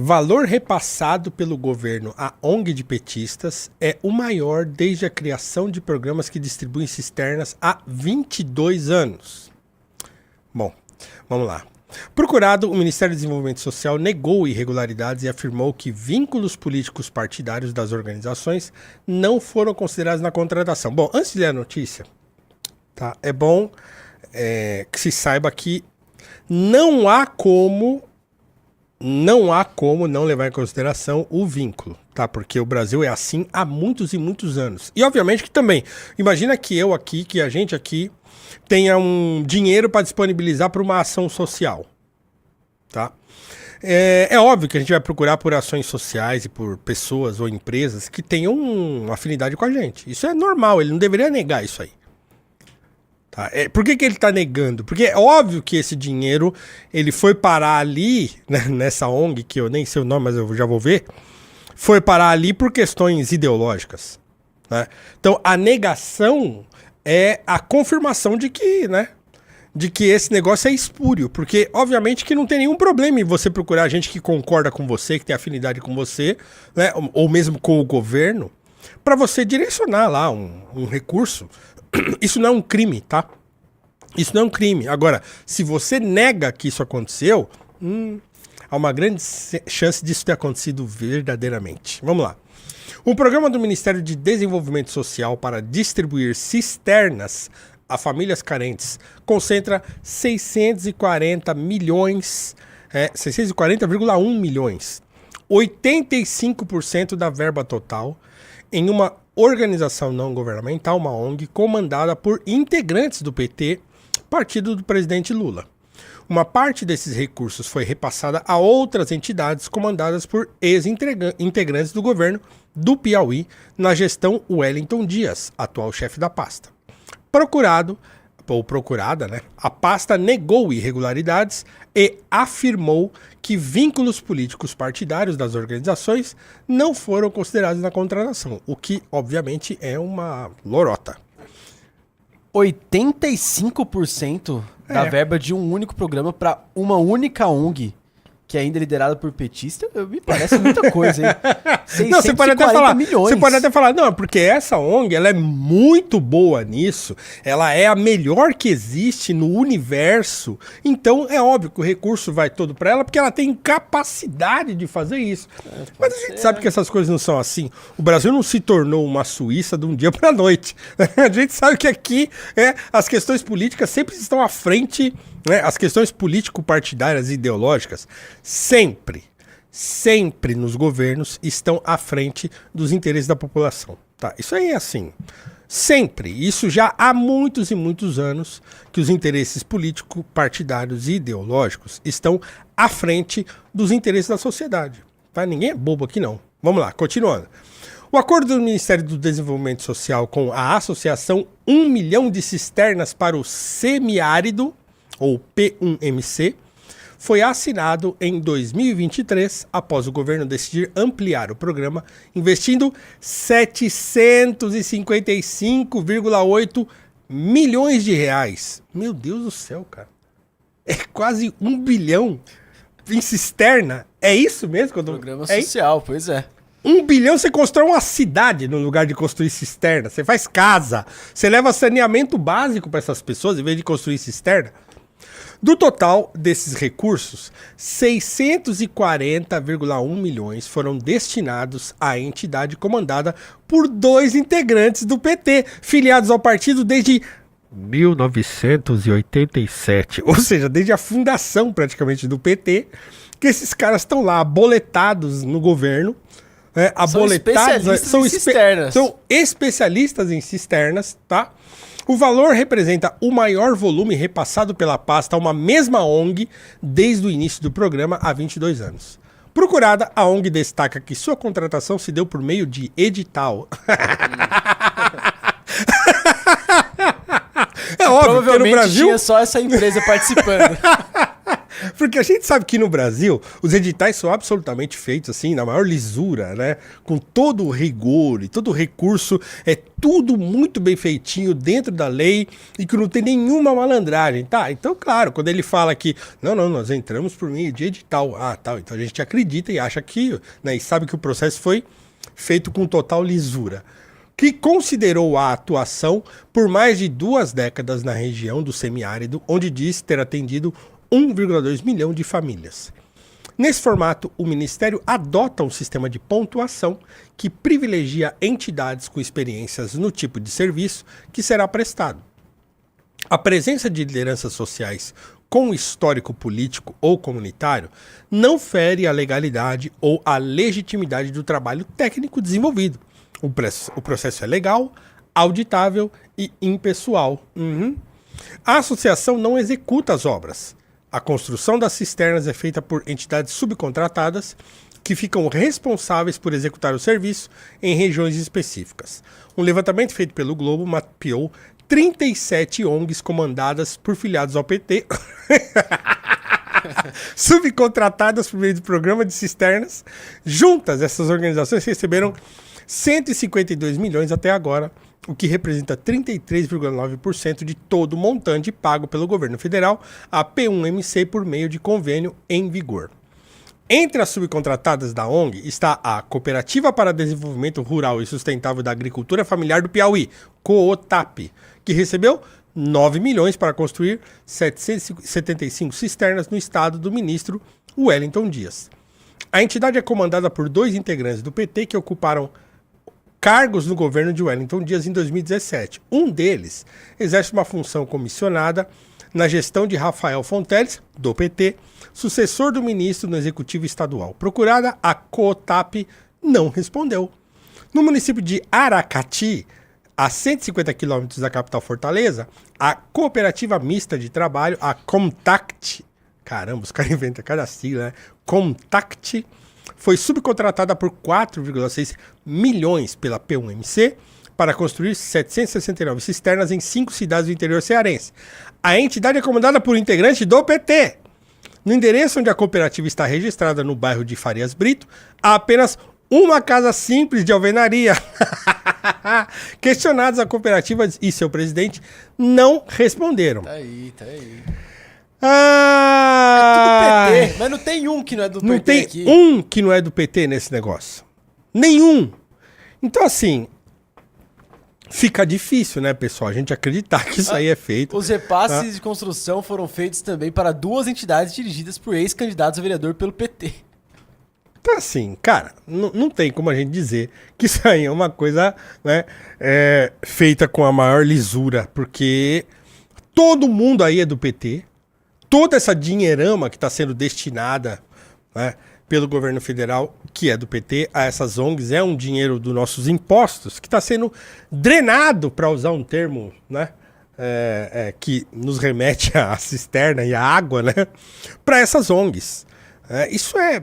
Valor repassado pelo governo à ONG de petistas é o maior desde a criação de programas que distribuem cisternas há 22 anos. Bom, vamos lá. Procurado, o Ministério do Desenvolvimento Social negou irregularidades e afirmou que vínculos políticos partidários das organizações não foram considerados na contratação. Bom, antes de ler a notícia, tá, é bom que se saiba que não há como não levar em consideração o vínculo, tá? Porque o Brasil é assim há muitos e muitos anos. E obviamente que também, imagina que a gente aqui tenha um dinheiro para disponibilizar para uma ação social, tá? É óbvio que a gente vai procurar por ações sociais e por pessoas ou empresas que tenham uma afinidade com a gente. Isso é normal, ele não deveria negar isso aí. Tá? Por que ele está negando? Porque é óbvio que esse dinheiro ele foi parar ali, né, nessa ONG, que eu nem sei o nome, mas eu já vou ver, foi parar ali por questões ideológicas. Né? Então a negação é a confirmação de que, né, de que esse negócio é espúrio, porque obviamente que não tem nenhum problema em você procurar gente que concorda com você, que tem afinidade com você, né, ou mesmo com o governo, para você direcionar lá um recurso. Isso não é um crime, tá? Isso não é um crime. Agora, se você nega que isso aconteceu, há uma grande chance disso ter acontecido verdadeiramente. Vamos lá. O programa do Ministério de Desenvolvimento Social para distribuir cisternas a famílias carentes concentra 640 milhões, 640,1 milhões, 85% da verba total em uma organização não governamental, uma ONG, comandada por integrantes do PT, partido do presidente Lula. Uma parte desses recursos foi repassada a outras entidades comandadas por ex-integrantes do governo do Piauí na gestão Wellington Dias, atual chefe da pasta. Procurada, né, a pasta negou irregularidades e afirmou que vínculos políticos partidários das organizações não foram considerados na contratação, o que, obviamente, é uma lorota. 85% da verba de um único programa para uma única ONG, que ainda é liderada por petista, me parece muita coisa, hein? 640 não, milhões. Você pode até falar, não, porque essa ONG, ela é muito boa nisso, ela é a melhor que existe no universo, então é óbvio que o recurso vai todo para ela, porque ela tem capacidade de fazer isso. Mas a gente sabe que essas coisas não são assim. O Brasil não se tornou uma Suíça de um dia para a noite. A gente sabe que aqui as questões políticas sempre estão à frente, né? As questões político-partidárias e ideológicas sempre nos governos estão à frente dos interesses da população. Tá? Isso aí é assim. Sempre. Isso já há muitos e muitos anos que os interesses político-partidários e ideológicos estão à frente dos interesses da sociedade. Tá? Ninguém é bobo aqui não. Vamos lá, continuando. O acordo do Ministério do Desenvolvimento Social com a Associação 1 milhão de cisternas para o semiárido, ou P1MC, foi assinado em 2023, após o governo decidir ampliar o programa, investindo 755,8 milhões de reais. Meu Deus do céu, cara. É quase 1 bilhão em cisterna. É isso mesmo? Programa social, pois é. 1 bilhão você constrói uma cidade no lugar de construir cisterna. Você faz casa. Você leva saneamento básico para essas pessoas em vez de construir cisterna. Do total desses recursos, 640,1 milhões foram destinados à entidade comandada por 2 integrantes do PT, filiados ao partido desde 1987, ou seja, desde a fundação praticamente do PT, que esses caras estão lá aboletados no governo. São especialistas em cisternas, tá? O valor representa o maior volume repassado pela pasta a uma mesma ONG desde o início do programa há 22 anos. Procurada, a ONG destaca que sua contratação se deu por meio de edital. É óbvio que no Brasil tinha só essa empresa participando. Porque a gente sabe que no Brasil os editais são absolutamente feitos assim, na maior lisura, né? Com todo o rigor e todo o recurso, é tudo muito bem feitinho dentro da lei e que não tem nenhuma malandragem, tá? Então, claro, quando ele fala que não, nós entramos por meio de edital, tal, então a gente acredita e acha que, né, e sabe que o processo foi feito com total lisura. Que considerou a atuação por mais de 2 décadas na região do semiárido, onde diz ter atendido 1,2 milhão de famílias. Nesse formato, o Ministério adota um sistema de pontuação que privilegia entidades com experiências no tipo de serviço que será prestado. A presença de lideranças sociais com histórico político ou comunitário não fere a legalidade ou a legitimidade do trabalho técnico desenvolvido. O processo é legal, auditável e impessoal. A associação não executa as obras. A construção das cisternas é feita por entidades subcontratadas que ficam responsáveis por executar o serviço em regiões específicas. Um levantamento feito pelo Globo mapeou 37 ONGs comandadas por filiados ao PT, subcontratadas por meio do programa de cisternas. Juntas, essas organizações receberam 152 milhões até agora, o que representa 33,9% de todo o montante pago pelo governo federal à P1MC por meio de convênio em vigor. Entre as subcontratadas da ONG está a Cooperativa para Desenvolvimento Rural e Sustentável da Agricultura Familiar do Piauí, COOTAP, que recebeu 9 milhões para construir 775 cisternas no estado do ministro Wellington Dias. A entidade é comandada por 2 integrantes do PT que ocuparam cargos no governo de Wellington Dias em 2017. Um deles exerce uma função comissionada na gestão de Rafael Fonteles, do PT, sucessor do ministro no Executivo Estadual. Procurada, a COOTAP não respondeu. No município de Aracati, a 150 quilômetros da capital Fortaleza, a Cooperativa Mista de Trabalho, a Contact, caramba, os caras inventam cada sigla, né? Contact, foi subcontratada por 4,6 milhões pela P1MC para construir 769 cisternas em 5 cidades do interior cearense. A entidade é comandada por integrante do PT. No endereço onde a cooperativa está registrada, no bairro de Farias Brito, há apenas uma casa simples de alvenaria. Questionados, a cooperativa e seu presidente não responderam. Tá aí. Ah, É tudo PT, mas não tem um que não é do não PT tem aqui. um que não é do PT nesse negócio. Nenhum. Então, assim, fica difícil, né, pessoal? A gente acreditar que isso aí é feito. Os repasses de construção foram feitos também para 2 entidades dirigidas por ex-candidatos a vereador pelo PT. Então, assim, cara, não tem como a gente dizer que isso aí é uma coisa, né, feita com a maior lisura, porque todo mundo aí é do PT. Toda essa dinheirama que está sendo destinada, né, pelo governo federal, que é do PT, a essas ONGs, é um dinheiro dos nossos impostos que está sendo drenado, para usar um termo, né, que nos remete à cisterna e à água, né, para essas ONGs. Isso é...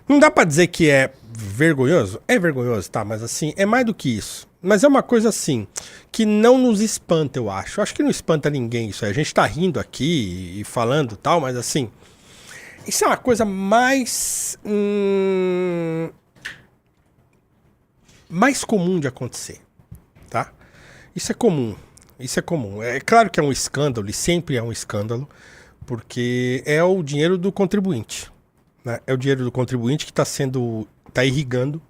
Não dá para dizer que é vergonhoso? É vergonhoso, tá, mas assim, é mais do que isso. Mas é uma coisa assim, que não nos espanta, eu acho. Acho que não espanta ninguém isso aí. A gente tá rindo aqui e falando e tal, mas assim... Isso é uma coisa mais... mais comum de acontecer, tá? Isso é comum. É claro que é um escândalo, e sempre é um escândalo, porque é o dinheiro do contribuinte, né? É o dinheiro do contribuinte que tá irrigando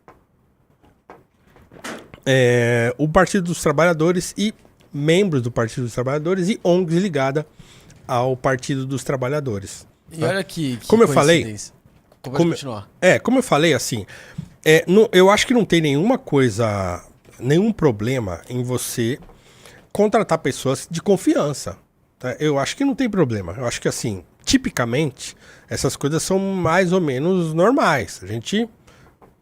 o Partido dos Trabalhadores e membros do Partido dos Trabalhadores e ONGs ligada ao Partido dos Trabalhadores. E olha que como eu falei, Pode continuar. Como eu falei, assim, eu acho que não tem nenhum problema em você contratar pessoas de confiança, tá? Eu acho que não tem problema. Eu acho que, assim, tipicamente, essas coisas são mais ou menos normais. A gente,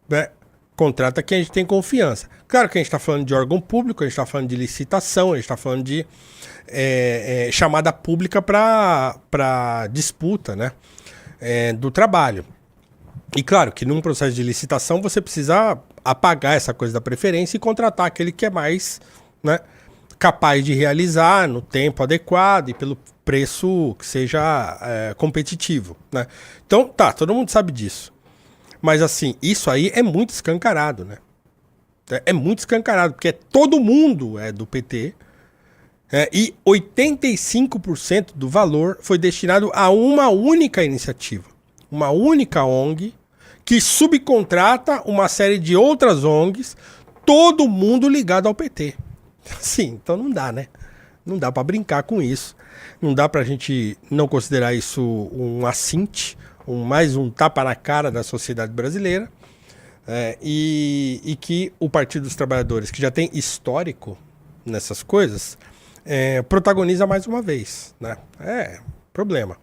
né, contrata quem a gente tem confiança. Claro que a gente está falando de órgão público, a gente está falando de licitação, a gente está falando de chamada pública para disputa, né, do trabalho. E claro que num processo de licitação você precisa apagar essa coisa da preferência e contratar aquele que é mais, né, capaz de realizar no tempo adequado e pelo preço que seja competitivo, né? Então, tá, todo mundo sabe disso. Mas assim, isso aí é muito escancarado, né? É muito escancarado, porque todo mundo é do PT, e 85% do valor foi destinado a uma única iniciativa. Uma única ONG que subcontrata uma série de outras ONGs, todo mundo ligado ao PT. Sim, então não dá, né? Não dá pra brincar com isso. Não dá pra gente não considerar isso um assinte, mais um tapa na cara da sociedade brasileira. E que o Partido dos Trabalhadores, que já tem histórico nessas coisas, protagoniza mais uma vez, né? Problema.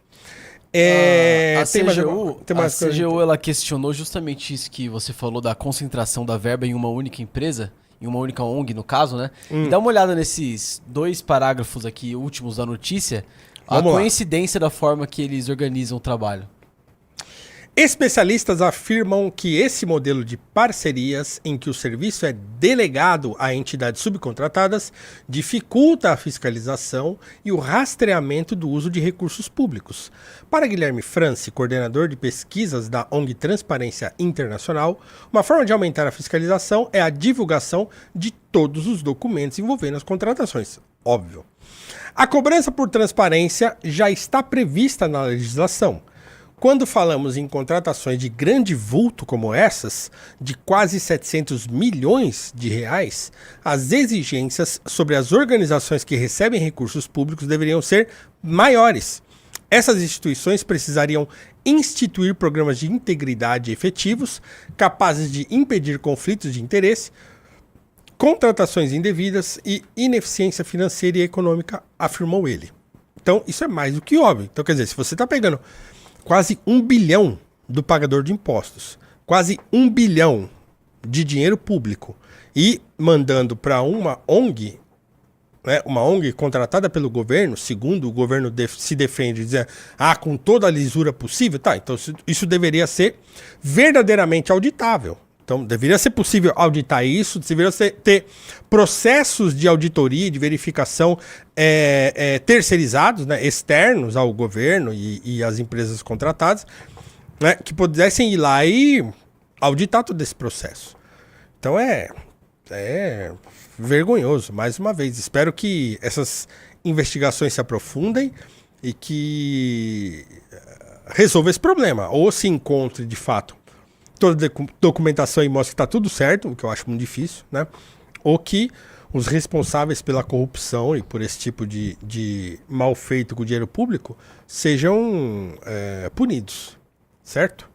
A CGU ela questionou justamente isso que você falou da concentração da verba em uma única empresa, em uma única ONG, no caso, né? E dá uma olhada nesses 2 parágrafos aqui últimos da notícia, coincidência da forma que eles organizam o trabalho. Especialistas afirmam que esse modelo de parcerias, em que o serviço é delegado a entidades subcontratadas, dificulta a fiscalização e o rastreamento do uso de recursos públicos. Para Guilherme Franci, coordenador de pesquisas da ONG Transparência Internacional, uma forma de aumentar a fiscalização é a divulgação de todos os documentos envolvendo as contratações. Óbvio. A cobrança por transparência já está prevista na legislação. Quando falamos em contratações de grande vulto como essas, de quase 700 milhões de reais, as exigências sobre as organizações que recebem recursos públicos deveriam ser maiores. Essas instituições precisariam instituir programas de integridade efetivos, capazes de impedir conflitos de interesse, contratações indevidas e ineficiência financeira e econômica, afirmou ele. Então, isso é mais do que óbvio. Então, quer dizer, se você está pegando quase 1 bilhão do pagador de impostos, quase 1 bilhão de dinheiro público e mandando para uma ONG, né, uma ONG contratada pelo governo, segundo o governo se defende, dizendo, com toda a lisura possível, tá, então isso deveria ser verdadeiramente auditável. Então, deveria ser possível auditar isso, deveria ter processos de auditoria e de verificação terceirizados, né, externos ao governo e às empresas contratadas, né, que pudessem ir lá e auditar todo esse processo. Então, é vergonhoso, mais uma vez. Espero que essas investigações se aprofundem e que resolva esse problema, ou se encontre, de fato, toda a documentação e mostra que está tudo certo, o que eu acho muito difícil, né? Ou que os responsáveis pela corrupção e por esse tipo de mal feito com o dinheiro público sejam punidos, certo?